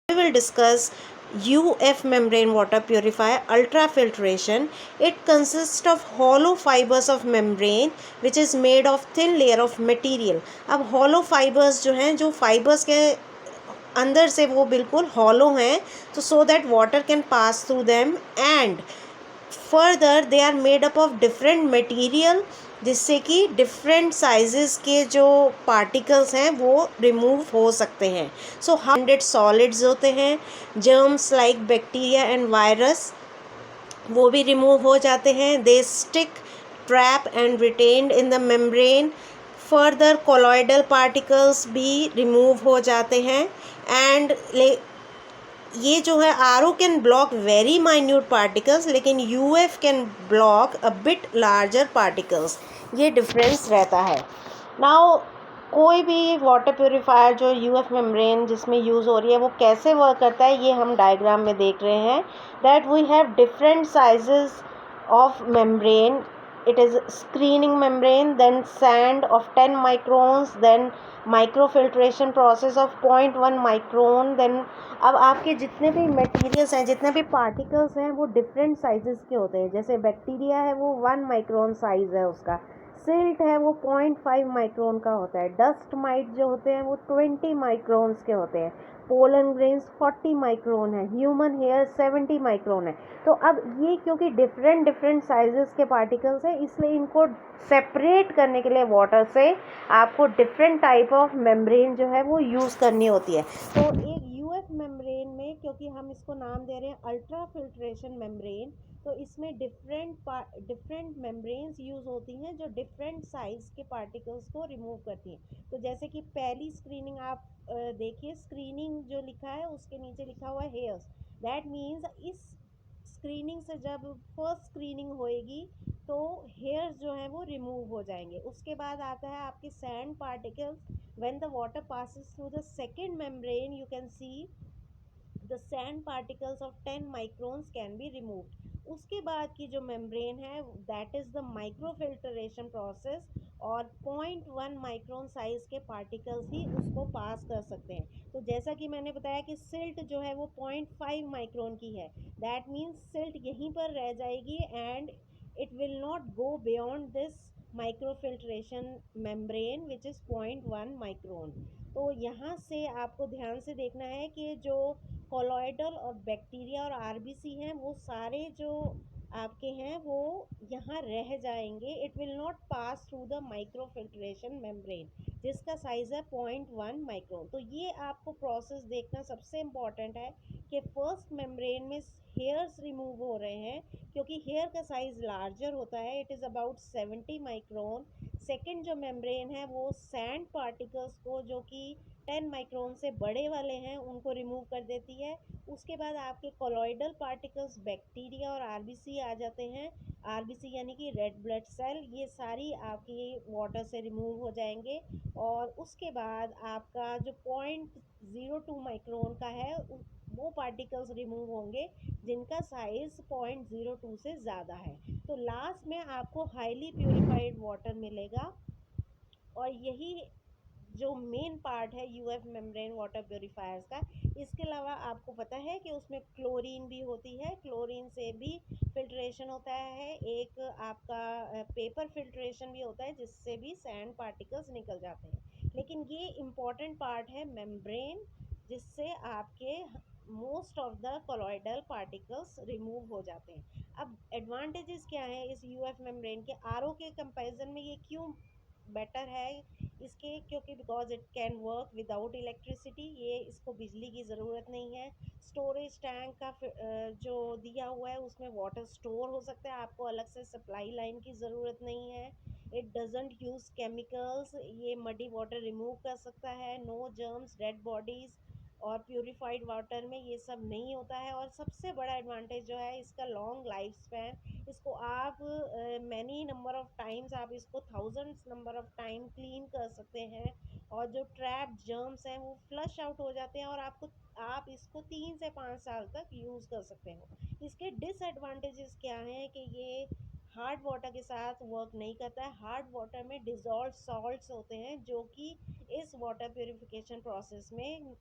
We will discuss UF membrane water purifier ultrafiltration. It consists of hollow fibers of membrane which is made of thin layer of material. अब hollow fibers जो हैं, जो fibers के अंदर से वो बिल्कुल hollow हैं, तो so that water can pass through them, and further they are made up of different material, जिससे कि डिफरेंट साइजेस के जो पार्टिकल्स हैं वो रिमूव हो सकते हैं. सो हंड्रेड सॉलिड्स होते हैं, germs like bacteria and virus वो भी रिमूव हो जाते हैं. They stick, trap and retained in the membrane. Further colloidal particles भी रिमूव हो जाते हैं. एंड ये जो है R O can block very minute particles, लेकिन U F can block a bit larger particles. ये डिफरेंस रहता है. नाउ कोई भी वाटर प्योरीफायर जो यू एफ मेम्ब्रेन जिसमें यूज़ हो रही है वो कैसे वर्क करता है, ये हम डायग्राम में देख रहे हैं. That we have different sizes of membrane. It is screening membrane, then sand of 10 microns, then microfiltration process of 0.1 micron. then अब आपके जितने भी मटेरियल्स हैं, जितने भी पार्टिकल्स हैं, वो डिफरेंट साइजेस के होते हैं. जैसे बैक्टीरिया है वो 1 माइक्रोन साइज़ है उसका. सिल्ट है वो 0.5 माइक्रोन का होता है. डस्ट माइट जो होते हैं वो 20 माइक्रोन्स के होते हैं. पोलन ग्रेन्स 40 माइक्रोन है. ह्यूमन हेयर 70 माइक्रोन है. तो अब ये क्योंकि डिफरेंट साइजेस के पार्टिकल्स हैं, इसलिए इनको सेपरेट करने के लिए वाटर से आपको डिफरेंट टाइप ऑफ मेम्ब्रेन जो है वो यूज़ करनी होती है. तो एक यूएफ मेम्ब्रेन में, क्योंकि हम इसको नाम दे रहे हैं अल्ट्रा फिल्ट्रेशन मेम्ब्रेन, तो इसमें डिफरेंट मेम्ब्रेन्स यूज़ होती हैं जो डिफरेंट साइज़ के पार्टिकल्स को रिमूव करती हैं. तो जैसे कि पहली स्क्रीनिंग आप देखिए, स्क्रीनिंग जो लिखा है उसके नीचे लिखा हुआ है हेयर्स. दैट मीन्स इस स्क्रीनिंग से जब फर्स्ट स्क्रीनिंग होएगी तो हेयर्स जो हैं वो रिमूव हो जाएंगे. उसके बाद आता है आपके sand particles. When the water passes through the second membrane you can see the sand particles of 10 microns can be removed. उसके बाद की जो मेम्ब्रेन है that is the microfiltration process, और 0.1 माइक्रोन साइज़ के पार्टिकल्स ही उसको पास कर सकते हैं. तो जैसा कि मैंने बताया कि सिल्ट जो है वो 0.5 माइक्रोन की है. दैट मीन्स सिल्ट यहीं पर रह जाएगी and it will not go beyond this microfiltration membrane which is 0.1 micron. तो यहाँ से आपको ध्यान से देखना है कि जो कोलॉइडल और बैक्टीरिया और आरबीसी हैं वो सारे जो आपके हैं वो यहाँ रह जाएंगे. It will not pass through the microfiltration membrane जिसका साइज़ है 0.1 माइक्रोन. तो ये आपको प्रोसेस देखना सबसे इम्पॉर्टेंट है कि फर्स्ट मेम्ब्रेन में हेयर्स रिमूव हो रहे हैं क्योंकि हेयर का साइज़ लार्जर होता है. It is about 70 micron. Second जो मेम्ब्रेन है वो सैंड पार्टिकल्स को जो कि 10 माइक्रोन से बड़े वाले हैं उनको रिमूव कर देती है. उसके बाद आपके कोलॉइडल पार्टिकल्स बैक्टीरिया और आरबीसी आ जाते हैं. आरबीसी यानी कि रेड ब्लड सेल, ये सारी आपकी वाटर से रिमूव हो जाएंगे. और उसके बाद आपका जो 0.02 माइक्रोन का है वो पार्टिकल्स रिमूव होंगे जिनका साइज़ 0.02 से ज़्यादा है. तो लास्ट में आपको हाईली प्योरीफाइड वाटर मिलेगा. और यही जो मेन पार्ट है यूएफ मेम्ब्रेन वाटर प्योरीफायर्स का. इसके अलावा आपको पता है कि उसमें क्लोरीन भी होती है. क्लोरीन से भी फिल्ट्रेशन होता है. एक आपका पेपर फिल्ट्रेशन भी होता है जिससे भी सैंड पार्टिकल्स निकल जाते हैं. लेकिन ये इम्पॉर्टेंट पार्ट है मेम्ब्रेन जिससे आपके most of the colloidal particles remove हो जाते हैं. अब एडवांटेजेस क्या हैं इस यूएफ मेम्ब्रेन के आरओ के कंपैरिजन में? ये क्यों बेटर है इसके? क्योंकि because it can work without electricity. ये इसको बिजली की ज़रूरत नहीं है. स्टोरेज टैंक का जो दिया हुआ है उसमें वाटर स्टोर हो सकता है. आपको अलग से सप्लाई लाइन की ज़रूरत नहीं है. It doesn't use chemicals. ये मडी वाटर रिमूव कर सकता है. No germs, dead bodies. और प्योरीफाइड वाटर में ये सब नहीं होता है. और सबसे बड़ा एडवांटेज जो है इसका लॉन्ग लाइफ स्पैन. इसको आप मैनी नंबर ऑफ टाइम्स, आप इसको thousands number of time clean कर सकते हैं. और जो ट्रैप जर्म्स हैं वो फ्लश आउट हो जाते हैं और आप इसको 3 से 5 साल तक यूज़ कर सकते हो. इसके डिसएडवांटेजेस क्या हैं कि ये हार्ड वाटर के साथ वर्क नहीं करता है. हार्ड वाटर में डिज़ोल्व सॉल्ट्स होते हैं जो कि इस वाटर प्योरीफिकेशन प्रोसेस में